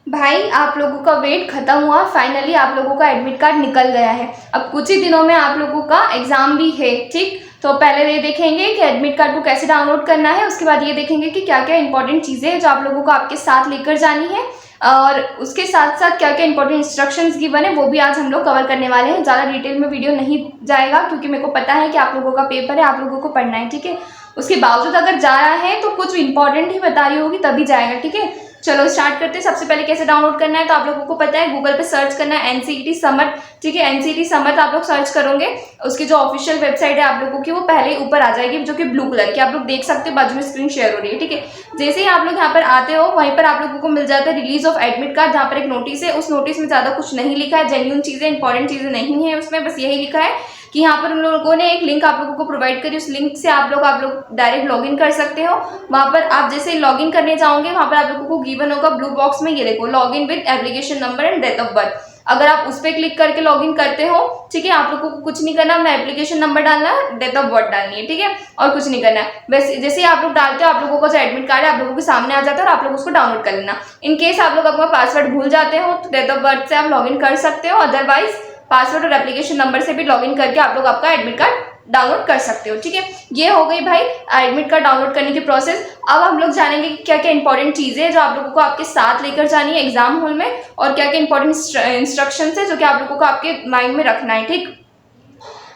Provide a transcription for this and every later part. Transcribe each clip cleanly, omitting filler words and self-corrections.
भाई आप लोगों का वेट खत्म हुआ, फाइनली आप लोगों का एडमिट कार्ड निकल गया है। अब कुछ ही दिनों में आप लोगों का एग्जाम भी है, ठीक। तो पहले ये देखेंगे कि एडमिट कार्ड को कैसे डाउनलोड करना है, उसके बाद ये देखेंगे कि क्या क्या इंपॉर्टेंट चीज़ें हैं जो आप लोगों को आपके साथ लेकर जानी है, और उसके साथ साथ क्या क्या इंपॉर्टेंट इंस्ट्रक्शंस गिवन है वो भी आज हम लोग कवर करने वाले हैं। ज़्यादा डिटेल में वीडियो नहीं जाएगा क्योंकि मेरे को पता है कि आप लोगों का पेपर है, आप लोगों को पढ़ना है, ठीक है। उसके बावजूद अगर जा रहा है तो कुछ इंपॉर्टेंट ही बता रही होगी तभी जाएगा, ठीक है। चलो स्टार्ट करते हैं। सबसे पहले कैसे डाउनलोड करना है तो आप लोगों को पता है, गूगल पे सर्च करना है एनसीईटी समर, ठीक है। एनसीईटी समर आप लोग सर्च करोगे, उसकी जो ऑफिशियल वेबसाइट है आप लोगों की वो पहले ही ऊपर आ जाएगी, जो कि ब्लू कलर की आप लोग देख सकते हो, बाजू में स्क्रीन शेयर हो रही है, ठीक है। जैसे ही आप लोग यहाँ पर आते हो वहीं पर आप लोगों को मिल जाता है रिलीज ऑफ एडमिट कार्ड, जहाँ पर एक नोटिस है। उस नोटिस में ज्यादा कुछ नहीं लिखा है, जेन्युइन चीजें इंपॉर्टेंट चीजें नहीं है उसमें, बस यही लिखा है कि यहाँ पर उन लोगों ने एक लिंक आप लोगों को प्रोवाइड करी, उस लिंक से आप लोग डायरेक्ट लॉगिन कर सकते हो। वहां पर आप जैसे लॉगिन करने जाओगे वहां पर आप लोगों को गिवन होगा ब्लू बॉक्स में, ये देखो login with application number and date of birth. अगर आप उस पर क्लिक करके लॉगिन करते हो, ठीक है, आप लोगों को कुछ नहीं करना, अपना एप्लीकेशन नंबर डालना है, डेट ऑफ बर्थ डालनी है, ठीक है, और कुछ नहीं करना है। वैसे जैसे आप लोग डालते हो आप लोगों का जो एडमिट कार्ड है आप लोगों के सामने आ जाता है और आप लोग उसको डाउनलोड कर लेना। इन केस आप लोग अपना पासवर्ड भूल जाते हो तो डेट ऑफ बर्थ से आप लॉगिन कर सकते हो, अदरवाइज पासवर्ड और एप्लीकेशन नंबर से भी लॉगिन करके आप लोग आपका एडमिट कार्ड डाउनलोड कर सकते हो, ठीक है। ये हो गई भाई एडमिट कार्ड डाउनलोड करने की प्रोसेस। अब हम लोग जानेंगे कि क्या क्या इंपॉर्टेंट चीजें हैं जो आप लोगों को आपके साथ लेकर जानी है एग्जाम हॉल में, और क्या क्या इंपॉर्टेंट इंस्ट्रक्शंस है जो कि आप लोगों को आपके माइंड में रखना है, ठीक।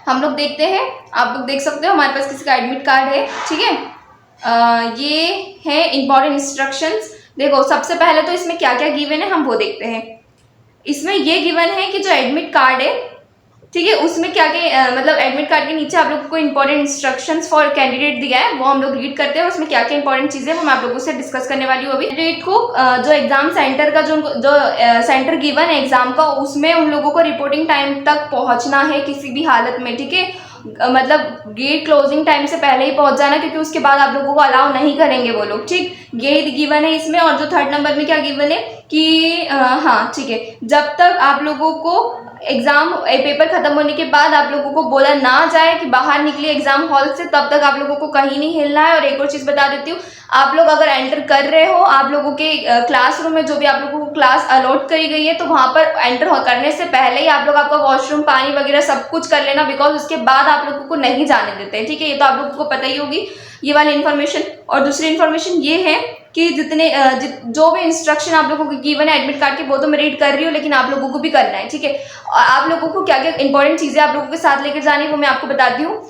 हम लोग देखते हैं, आप लोग देख सकते हो हमारे पास किसी का एडमिट कार्ड है, ठीक है। ये है इंपॉर्टेंट इंस्ट्रक्शंस। देखो सबसे पहले तो इसमें क्या क्या गिवन है हम वो देखते हैं। इसमें ये गिवन है कि जो एडमिट कार्ड है, ठीक है, उसमें क्या क्या मतलब एडमिट कार्ड के नीचे आप लोगों को इंपॉर्टेंट इंस्ट्रक्शंस फॉर कैंडिडेट दिया है, वो हम लोग रीड करते हैं। उसमें क्या क्या इंपॉर्टेंट चीजें वो मैं आप लोगों से डिस्कस करने वाली हूँ अभी। कैंडिडेट को जो एग्जाम सेंटर का जो सेंटर गिवन है एग्जाम का, उसमें उन लोगों को रिपोर्टिंग टाइम तक पहुंचना है किसी भी हालत में, ठीक है। मतलब गेट क्लोजिंग टाइम से पहले ही पहुंच जाना, क्योंकि उसके बाद आप लोगों को अलाउ नहीं करेंगे वो लोग, ठीक। ये गिवन है इसमें। और जो थर्ड नंबर में क्या गिवन है कि हाँ ठीक है, जब तक आप लोगों को एग्जाम पेपर खत्म होने के बाद आप लोगों को बोला ना जाए कि बाहर निकले एग्जाम हॉल से, तब तक आप लोगों को कहीं नहीं हिलना है। और एक और चीज बता देती हूँ, आप लोग अगर एंटर कर रहे हो आप लोगों के क्लासरूम में जो भी आप लोगों को क्लास अलॉट करी गई है, तो वहां पर एंटर करने से पहले ही आप लोग आपका वॉशरूम पानी वगैरह सब कुछ कर लेना, बिकॉज उसके बाद आप लोगों को नहीं जाने देते हैं, ठीक है। ये तो आप लोगों को पता ही होगी ये वाली इन्फॉर्मेशन। और दूसरी इन्फॉर्मेशन ये है कि जो भी इंस्ट्रक्शन आप लोगों को गिवन है एडमिट कार्ड की वो तो मैं रीड कर रही हूँ, लेकिन आप लोगों को भी करना है, ठीक है। आप लोगों को क्या क्या इंपॉर्टेंट चीजें आप लोगों के साथ लेकर जानी है वो मैं आपको बताती हूँ।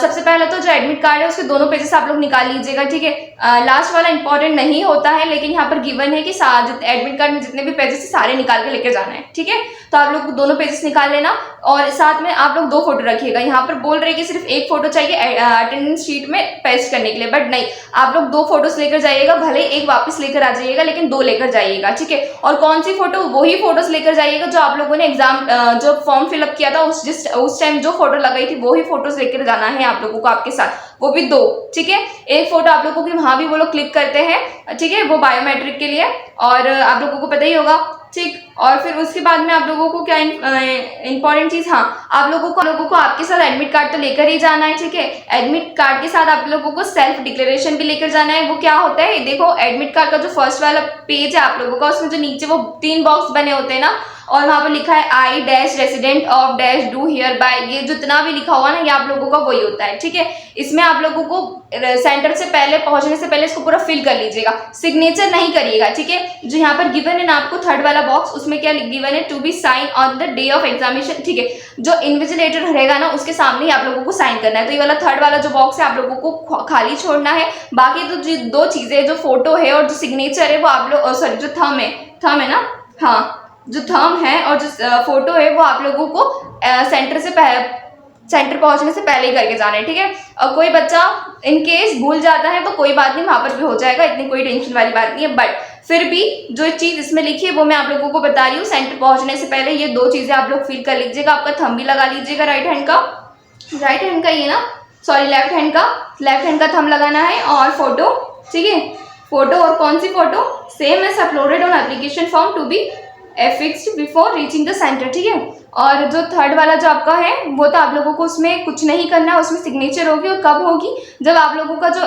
सबसे पहले तो जो एडमिट कार्ड है उसके दोनों पेजेस आप लोग निकाल लीजिएगा, ठीक है। लास्ट वाला इंपॉर्टेंट नहीं होता है, लेकिन यहाँ पर गिवन है कि एडमिट कार्ड में जितने भी पेजेस है सारे निकाल के लेकर जाना है, ठीक है। तो आप लोग दोनों पेजेस निकाल लेना, और साथ में आप लोग 2 फोटो रखिएगा। यहाँ पर बोल रहे कि सिर्फ 1 फोटो चाहिए अटेंडेंस शीट में पेस्ट करने के लिए, बट नहीं, आप लोग 2 फोटोज लेकर जाइएगा, भले एक वापस लेकर आ जाइएगा लेकिन 2 लेकर जाइएगा, ठीक है। और कौन सी फोटो, वही फोटोज लेकर जाइएगा जो आप लोगों ने एग्जाम जो फॉर्म फिलअप किया था उस टाइम जो फोटो लगाई थी वही फोटोज लेकर जाना है आप लोगों को आपके साथ, वो भी 2, ठीक है। एक फोटो आप लोगों की वहां भी वो लोग क्लिक करते हैं, ठीक है, वो बायोमेट्रिक के लिए, और आप लोगों को पता ही होगा, ठीक। और फिर उसके बाद में आप लोगों को क्या इंपॉर्टेंट चीज, हाँ, आप लोगों को आपके साथ एडमिट कार्ड तो लेकर ही जाना है, ठीक है। एडमिट कार्ड के साथ आप लोगों को सेल्फ डिक्लेरेशन भी लेकर जाना है। वो क्या होता है, देखो एडमिट कार्ड का जो फर्स्ट वाला पेज है आप लोगों का, उसमें जो नीचे वो 3 बॉक्स बने होते हैं ना, और वहां पर लिखा है I dash resident of dash do here bye, ये जितना भी लिखा हुआ ना ये आप लोगों का वही होता है, ठीक है। इसमें आप लोगों को सेंटर से पहले पहुंचने से पहले इसको पूरा फिल कर लीजिएगा, सिग्नेचर नहीं करिएगा, ठीक है। जो यहाँ पर गिवन है ना आपको थर्ड वाला बॉक्स, उसमें क्या गिवन है, to be sign on the day of examination, ठीक है। जो इन्विजिलेटर रहेगा ना उसके सामने ही आप लोगों को साइन करना है। तो ये वाला थर्ड वाला जो बॉक्स है आप लोगों को खाली छोड़ना है। बाकी तो जो 2 चीजें, जो फोटो है और जो सिग्नेचर है वो आप लोग, सॉरी जो थंब है ना, हाँ, जो थंब है और जो फोटो है वो आप लोगों को सेंटर पहुंचने से पहले ही करके जाना है, ठीक है। और कोई बच्चा इन केस भूल जाता है तो कोई बात नहीं, वहां पर भी हो जाएगा, इतनी कोई टेंशन वाली बात नहीं है। बट फिर भी जो चीज इसमें लिखी है वो मैं आप लोगों को बता रही हूँ, सेंटर पहुंचने से पहले ये 2 चीजें आप लोग फिल कर लीजिएगा। आपका थंब भी लगा लीजिएगा राइट हैंड का ये ना, सॉरी लेफ्ट हैंड का थंब लगाना है, और फोटो, ठीक है। फोटो, और कौन सी photo, same as uploaded on application form to be affixed before reaching the centre, ठीक है। और जो थर्ड वाला जो आपका है वो तो आप लोगों को उसमें कुछ नहीं करना है, उसमें सिग्नेचर होगी और कब होगी, जब आप लोगों का जो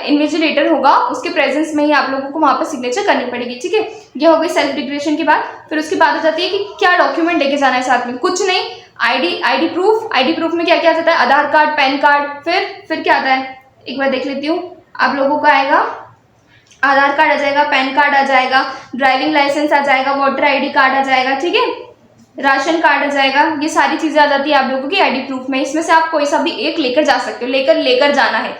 इन्विजिलेटर होगा उसके प्रेजेंस में ही आप लोगों को वहाँ पर सिग्नेचर करनी पड़ेगी, ठीक है। ये हो गई सेल्फ डिक्लेरेशन की बात। फिर उसके बाद आ जाती है कि क्या डॉक्यूमेंट लेके जाना है साथ में। कुछ नहीं, आईडी प्रूफ में क्या क्या आ जाता है, आधार कार्ड, पैन कार्ड, फिर क्या आता है एक बार देख लेती हूँ। आप लोगों का आएगा आधार कार्ड आ जाएगा, पैन कार्ड आ जाएगा, ड्राइविंग लाइसेंस आ जाएगा, वोटर आईडी कार्ड आ जाएगा, ठीक है, राशन कार्ड आ जाएगा। ये सारी चीजें आ जाती है आप लोगों की आईडी प्रूफ में। इसमें से आप कोई सा भी एक लेकर जा सकते हो, लेकर जाना है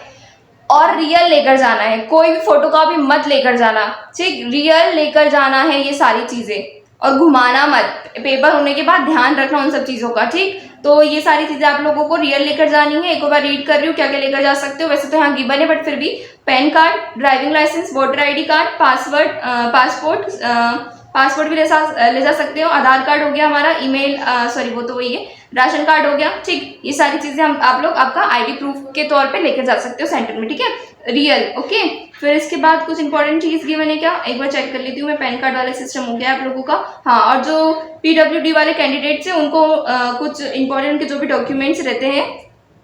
और रियल लेकर जाना है, कोई भी फोटोकॉपी मत लेकर जाना, ठीक, रियल लेकर जाना है ये सारी चीजें, और घुमाना मत। पेपर होने के बाद ध्यान रखना उन सब चीजों का, ठीक। तो ये सारी चीजें आप लोगों को रियल लेकर जानी है। एक बार रीड कर रही हूँ क्या क्या लेकर जा सकते हो। वैसे तो यहाँ गिवन है बट फिर भी PAN card, driving licence, voter ID card, passport भी ले जा सकते हो, आधार कार्ड हो गया हमारा, ईमेल सॉरी वो तो वही है, राशन कार्ड हो गया, ठीक। ये सारी चीजें आप लोग आपका आईडी प्रूफ के तौर पे लेकर जा सकते हो सेंटर में, ठीक है, रियल, ओके। फिर इसके बाद कुछ इंपॉर्टेंट चीज गिवन है क्या, एक बार चेक कर लेती हूँ मैं। पैन कार्ड वाला सिस्टम हो गया आप लोगों का, हाँ। और जो पीडब्ल्यूडी वाले कैंडिडेट्स हैं उनको कुछ इंपॉर्टेंट के जो भी डॉक्यूमेंट्स रहते हैं,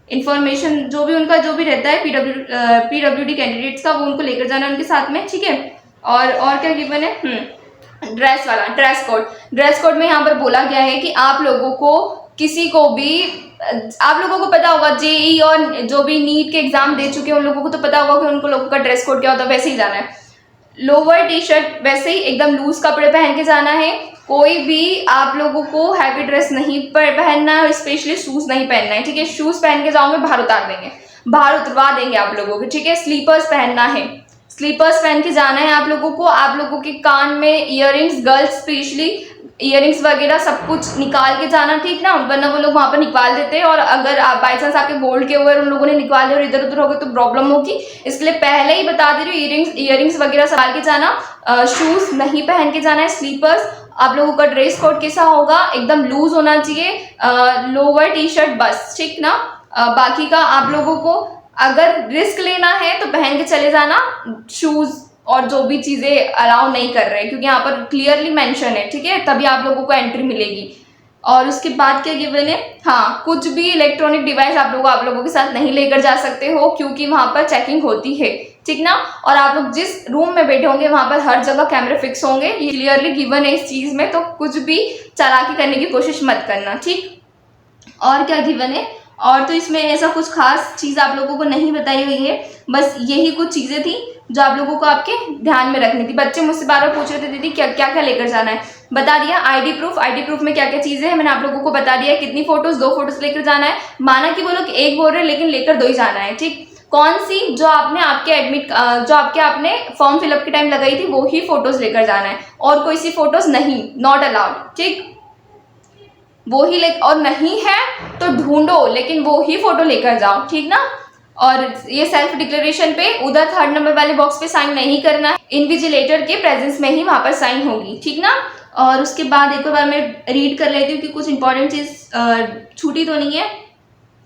इंफॉर्मेशन जो भी उनका जो भी रहता है पीडब्ल्यूडी कैंडिडेट्स का, वो उनको लेकर जाना है उनके साथ में, ठीक है। और क्या गिवन है, ड्रेस कोड में यहाँ पर बोला गया है कि आप लोगों को किसी को भी, आप लोगों को पता होगा जेई और जो भी नीट के एग्जाम दे चुके हैं उन लोगों को तो पता होगा कि उनको लोगों का ड्रेस कोड क्या होता है, वैसे ही जाना है। लोअर टी शर्ट वैसे ही एकदम लूज कपड़े पहन के जाना है। कोई भी आप लोगों को हैवी ड्रेस नहीं पहनना है, स्पेशली शूज नहीं पहनना है, ठीक है। शूज पहन के जाओगे बाहर उतार देंगे, बाहर उतरवा देंगे आप लोगों को, ठीक है। स्लीपर्स पहनना है, स्लीपर्स पहन के जाना है आप लोगों को। आप लोगों के कान में इयररिंग्स, गर्ल्स स्पेशली इयररिंग्स वगैरह सब कुछ निकाल के जाना, ठीक ना, वरना वो लोग वहाँ पर निकाल देते हैं और अगर आप बाई चांस आपके गोल्ड के ऊपर उन लोगों ने निकाले और इधर उधर हो गए तो प्रॉब्लम होगी। इसके लिए पहले ही बता दे रही हूँ, इयररिंग्स वगैरह संभाल के जाना, शूज नहीं पहन के जाना है, स्लीपर्स। आप लोगों का ड्रेस कोड कैसा होगा, एकदम लूज होना चाहिए, लोअर टी शर्ट बस, ठीक ना। बाकी का आप लोगों को अगर रिस्क लेना है तो पहन के चले जाना, शूज और जो भी चीजें अलाउ नहीं कर रहे, क्योंकि यहाँ पर क्लियरली मेंशन है, ठीक है, तभी आप लोगों को एंट्री मिलेगी। और उसके बाद क्या गिवन है, हाँ, कुछ भी इलेक्ट्रॉनिक डिवाइस आप लोगों के साथ नहीं लेकर जा सकते हो, क्योंकि वहां पर चेकिंग होती है, ठीक ना। और आप लोग जिस रूम में बैठे होंगे वहां पर हर जगह कैमरे फिक्स होंगे, ये क्लियरली गिवन है इस चीज में, तो कुछ भी चालाकी करने की कोशिश मत करना, ठीक। और क्या गिवन है, और तो इसमें ऐसा कुछ खास चीज आप लोगों को नहीं बताई हुई है, बस यही कुछ चीजें थी जो आप लोगों को आपके ध्यान में रखनी थी। बच्चे मुझसे बार बार पूछ रहे थे दीदी क्या क्या लेकर जाना है, बता दिया। आईडी प्रूफ में क्या क्या चीजें हैं मैंने आप लोगों को बता दिया। कितनी फोटोज, 2 फोटोज लेकर जाना है, माना कि वो लोग एक बोल रहे लेकिन लेकर 2 ही जाना है, ठीक। कौन सी जो आपके आपने फॉर्म फिलअप के टाइम लगाई थी वो ही फोटोज लेकर जाना है, और कोई सी फोटोज नहीं, नॉट अलाउड, ठीक। वो ही और नहीं है तो ढूंढो, लेकिन वो ही फोटो लेकर जाओ, ठीक ना। और ये सेल्फ डिक्लेरेशन पे उधर 3rd नंबर वाले बॉक्स पे साइन नहीं करना है, इन्विजिलेटर के प्रेजेंस में ही वहां पर साइन होगी, ठीक ना। और उसके बाद एक बार मैं रीड कर लेती हूँ कि कुछ इंपॉर्टेंट चीज छूटी तो नहीं है।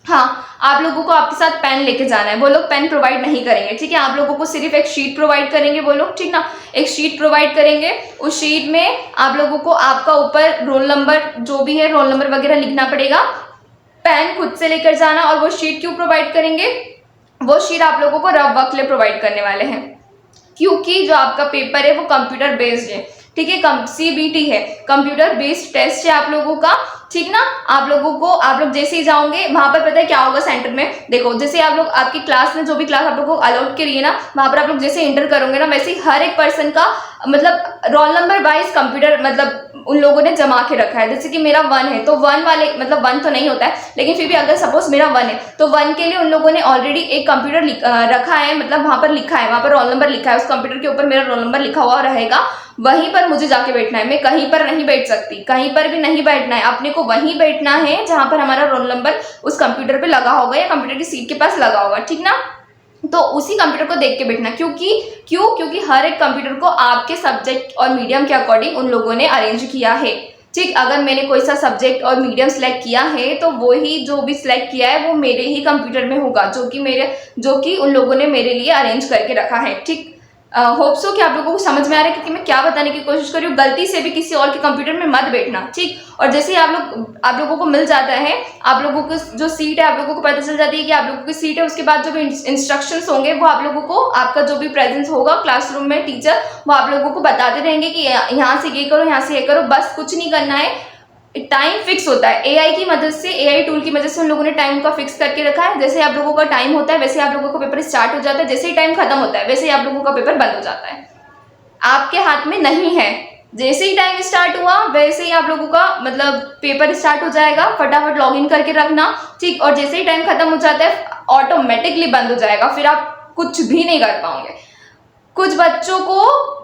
हाँ, आप लोगों को आपके साथ पेन लेके जाना है, वो लोग पेन प्रोवाइड नहीं करेंगे, ठीक है। आप लोगों को सिर्फ एक शीट प्रोवाइड करेंगे वो लोग, ठीक ना। एक शीट प्रोवाइड करेंगे, उस शीट में आप लोगों को आपका ऊपर रोल नंबर जो भी है, रोल नंबर वगैरह लिखना पड़ेगा। पेन खुद से लेकर जाना, और वो शीट क्यों प्रोवाइड करेंगे, वो शीट आप लोगों को रफ वर्क के लिए प्रोवाइड करने वाले हैं, क्योंकि जो आपका पेपर है वो कंप्यूटर बेस्ड है, ठीक है। CBT है, कंप्यूटर बेस्ड टेस्ट है आप लोगों का, ठीक ना। आप लोग जैसे ही जाओगे वहां पर पता है क्या होगा सेंटर में, देखो जैसे आप लोग आपकी क्लास में जो भी क्लास आप लोग को अलॉट करी है ना, वहां पर आप लोग जैसे एंटर करोगे ना, वैसे ही हर एक पर्सन का मतलब रोल नंबर वाइज कंप्यूटर मतलब उन लोगों ने जमा के रखा है। जैसे कि मेरा 1 है तो 1 वाले मतलब 1 तो नहीं होता है, लेकिन फिर भी अगर सपोज मेरा 1 है तो 1 के लिए उन लोगों ने ऑलरेडी एक कंप्यूटर रखा है, मतलब वहां पर लिखा है, वहां पर रोल नंबर लिखा है, उस कंप्यूटर के ऊपर मेरा रोल नंबर लिखा हुआ रहेगा, वहीं पर मुझे जाके बैठना है। मैं कहीं पर नहीं बैठ सकती, कहीं पर भी नहीं बैठना है, अपने को वहीं बैठना है जहां पर हमारा रोल नंबर उस कंप्यूटर पे लगा होगा या कंप्यूटर की सीट के पास लगा होगा, ठीक ना। तो उसी कंप्यूटर को देख के बैठना, क्योंकि हर एक कंप्यूटर को आपके सब्जेक्ट और मीडियम के अकॉर्डिंग उन लोगों ने अरेंज किया है, ठीक। अगर मैंने कोई सा सब्जेक्ट और मीडियम सेलेक्ट किया है तो वो ही जो भी सिलेक्ट किया है वो मेरे ही कंप्यूटर में होगा, जो कि उन लोगों ने मेरे लिए अरेंज करके रखा है, ठीक। होप सो कि आप लोगों को समझ में आ रहा है क्योंकि मैं क्या बताने की कोशिश कर रही हूँ। गलती से भी किसी और के कंप्यूटर में मत बैठना, ठीक। और जैसे ही आप लोगों को मिल जाता है, आप लोगों को जो सीट है, आप लोगों को पता चल जाती है कि आप लोगों की सीट है, उसके बाद जो भी इंस्ट्रक्शंस होंगे वो आप लोगों को, आपका जो भी प्रेजेंस होगा क्लासरूम में टीचर, वो आप लोगों को बताते रहेंगे कि यहाँ से ये करो, यहाँ से ये करो, बस कुछ नहीं करना है। टाइम फिक्स होता है एआई की मदद से, एआई टूल की मदद से उन लोगों ने टाइम का फिक्स करके रखा है। जैसे आप लोगों का टाइम होता है वैसे आप लोगों का पेपर स्टार्ट हो जाता है, जैसे ही टाइम खत्म होता है वैसे ही आप लोगों का पेपर बंद हो जाता है। आपके हाथ में नहीं है, जैसे ही टाइम स्टार्ट हुआ वैसे ही आप लोगों का मतलब पेपर स्टार्ट हो जाएगा। फटाफट लॉगिन करके रखना, ठीक। और जैसे ही टाइम खत्म हो जाता है ऑटोमेटिकली बंद हो जाएगा, फिर आप कुछ भी नहीं कर पाओगे। कुछ बच्चों को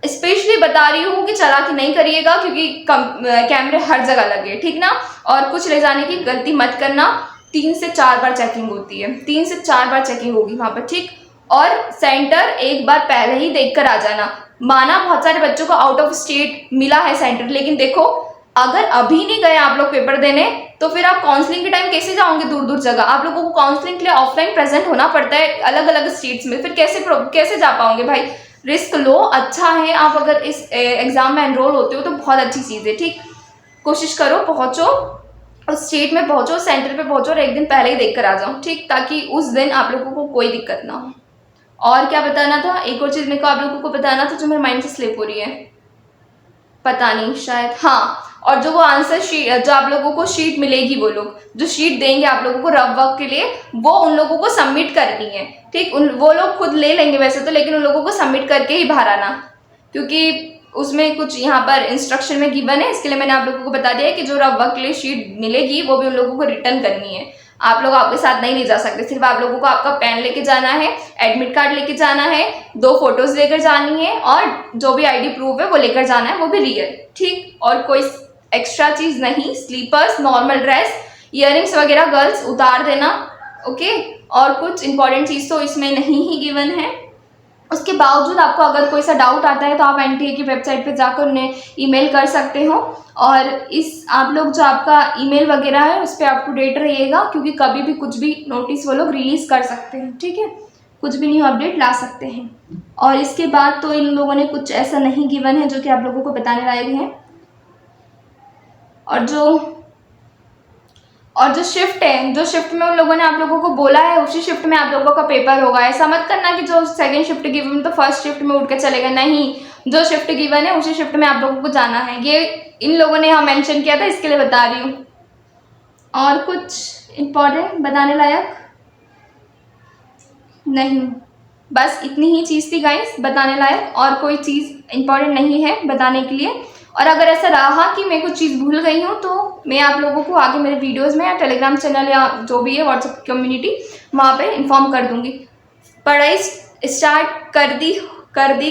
स्पेशली बता रही हूँ कि चालाकी नहीं करिएगा क्योंकि कैमरे हर जगह लगे, ठीक ना। और कुछ ले जाने की गलती मत करना। 3 से 4 बार चेकिंग होती है, 3 से 4 बार चेकिंग होगी वहां पर, ठीक। और सेंटर एक बार पहले ही देख कर आ जाना। माना बहुत सारे बच्चों को आउट ऑफ स्टेट मिला है सेंटर, लेकिन देखो अगर अभी नहीं गए आप लोग पेपर देने तो फिर आप काउंसलिंग के टाइम कैसे जाओगे दूर दूर जगह। आप लोगों को काउंसलिंग के लिए ऑफलाइन प्रेजेंट होना पड़ता है अलग अलग स्टेट्स में, फिर कैसे जा पाओगे भाई। रिस्क लो, अच्छा है आप अगर इस एग्जाम में एनरोल होते हो तो बहुत अच्छी चीज़ है, ठीक। कोशिश करो पहुंचो, उस स्टेट में पहुंचो, सेंटर पे पहुंचो और एक दिन पहले ही देख कर आ जाओ, ठीक, ताकि उस दिन आप लोगों को कोई दिक्कत ना हो। और क्या बताना था, एक और चीज़ मेरे को आप लोगों को बताना था जो मेरे माइंड से स्लिप हो रही है, पता नहीं शायद, हाँ। और जो वो आंसर शीट, जो आप लोगों को शीट मिलेगी, वो लोग जो शीट देंगे आप लोगों को रफ वर्क के लिए, वो उन लोगों को सबमिट करनी है, ठीक। वो लोग खुद ले लेंगे वैसे तो, लेकिन उन लोगों को सबमिट करके ही बाहर आना, क्योंकि उसमें कुछ यहाँ पर इंस्ट्रक्शन में गिवन है। इसके लिए मैंने आप लोगों को बता दिया है कि जो रफ वर्क के लिए शीट मिलेगी वो भी उन लोगों को रिटर्न करनी है। आप लोग आपके साथ नहीं ले जा सकते, सिर्फ आप लोगों को आपका पेन लेके जाना है, एडमिट कार्ड लेके जाना है, 2 फोटोज लेकर जानी है और जो भी आईडी प्रूफ है वो लेकर जाना है, वो भी रियल, ठीक। और कोई एक्स्ट्रा चीज नहीं, स्लीपर्स, नॉर्मल ड्रेस, इयररिंग्स वगैरह गर्ल्स उतार देना, ओके। और कुछ इंपॉर्टेंट चीज तो इसमें नहीं ही गिवन है। उसके बावजूद आपको अगर कोई सा डाउट आता है तो आप एनटीए की वेबसाइट पे जाकर उन्हें ईमेल कर सकते हो। और इस आप लोग जो आपका ईमेल वगैरह है उस पर अप टू डेट रहिएगा, क्योंकि कभी भी कुछ भी नोटिस वो लोग रिलीज कर सकते हैं, ठीक है, कुछ भी न्यू अपडेट ला सकते हैं। और इसके बाद तो इन लोगों ने कुछ ऐसा नहीं गिवन है जो कि आप लोगों को बताने लायक है। और जो शिफ्ट है, जो शिफ्ट में उन लोगों ने आप लोगों को बोला है उसी शिफ्ट में आप लोगों का पेपर होगा। ऐसा मत करना कि जो सेकंड शिफ्ट गिवन तो फर्स्ट शिफ्ट में उठ के चलेगा, नहीं, जो शिफ्ट गिवन है उसी शिफ्ट में आप लोगों को जाना है। ये इन लोगों ने यहाँ मेंशन किया था, इसके लिए बता रही हूँ। और कुछ इम्पोर्टेंट बताने लायक नहीं, बस इतनी ही चीज़ थी गाइस बताने लायक, और कोई चीज़ इम्पोर्टेंट नहीं है बताने के लिए। और अगर ऐसा रहा कि मैं कुछ चीज़ भूल गई हूँ तो मैं आप लोगों को आगे मेरे वीडियोस में या टेलीग्राम चैनल या जो भी है व्हाट्सएप कम्युनिटी वहाँ पे इन्फॉर्म कर दूँगी। पढ़ाई स्टार्ट कर दी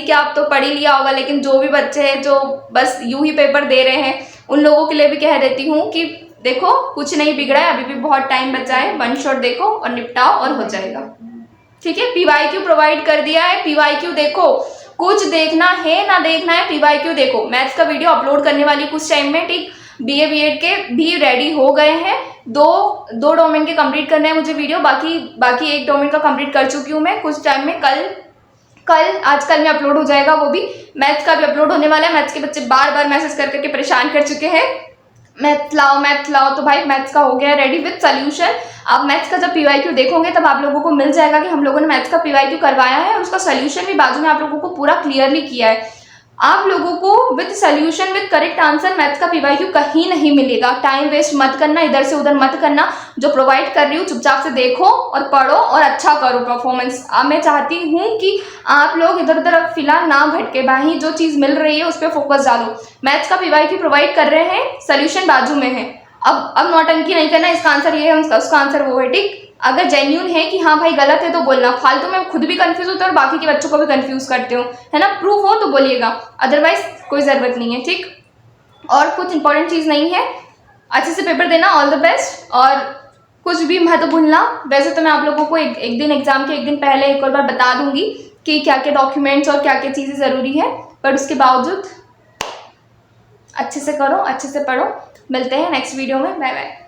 क्या, आप तो पढ़ ही लिया होगा, लेकिन जो भी बच्चे हैं जो बस यूं ही पेपर दे रहे हैं उन लोगों के लिए भी कह देती हूँ कि देखो कुछ नहीं बिगड़ा है, अभी भी बहुत टाइम बचा है, 1 शॉट देखो और निपटाओ और हो जाएगा, ठीक है। पीवाईक्यू प्रोवाइड कर दिया है, पीवाईक्यू देखो, कुछ देखना है ना देखना है पीवाईक्यू देखो। मैथ्स का वीडियो अपलोड करने वाली कुछ टाइम में, ठीक। बीए बीएड के भी रेडी हो गए हैं, दो डोमेन के कंप्लीट करने हैं मुझे वीडियो, बाकी एक डोमेन का कंप्लीट कर चुकी हूँ मैं कुछ टाइम में, आजकल में अपलोड हो जाएगा, वो भी मैथ्स का भी अपलोड होने वाला है। मैथ्स के बच्चे बार बार मैसेज करके परेशान कर चुके हैं, मैथ लाओ, तो भाई मैथ्स का हो गया रेडी विद सोल्यूशन। आप मैथ्स का जब पीवाईक्यू देखोगे तब आप लोगों को मिल जाएगा कि हम लोगों ने मैथ्स का पीवाईक्यू करवाया है और उसका सोल्यूशन भी बाजू में आप लोगों को पूरा क्लियरली किया है। आप लोगों को with solution with correct answer maths का पीवाईक्यू कहीं नहीं मिलेगा। टाइम वेस्ट मत करना, इधर से उधर मत करना, जो प्रोवाइड कर रही हूँ चुपचाप से देखो और पढ़ो और अच्छा करो परफॉर्मेंस। मैं चाहती हूँ कि आप लोग इधर उधर फिलहाल ना भटके, भाई जो चीज़ मिल रही है उस पर फोकस डालो। मैथ्स का पीवाईक्यू प्रोवाइड कर रहे हैं, सोल्यूशन बाजू में है। अब नौटंकी नहीं करना, इसका आंसर ये है, उसका आंसर वो है, ठीक। अगर जेन्यून है कि हाँ भाई गलत है तो बोलना, फालतू में खुद भी कंफ्यूज होते हो और बाकी के बच्चों को भी कंफ्यूज करते हो, है ना। प्रूफ हो तो बोलिएगा, अदरवाइज कोई ज़रूरत नहीं है, ठीक। और कुछ इंपॉर्टेंट चीज़ नहीं है, अच्छे से पेपर देना, ऑल द बेस्ट। और कुछ भी मत भूलना। वैसे तो मैं आप लोगों को एक दिन एग्जाम के एक दिन पहले एक और बार बता दूंगी कि क्या क्या डॉक्यूमेंट्स और क्या क्या चीज़ें ज़रूरी है, पर उसके बावजूद अच्छे से करो, अच्छे से पढ़ो। मिलते हैं नेक्स्ट वीडियो में, बाय बाय।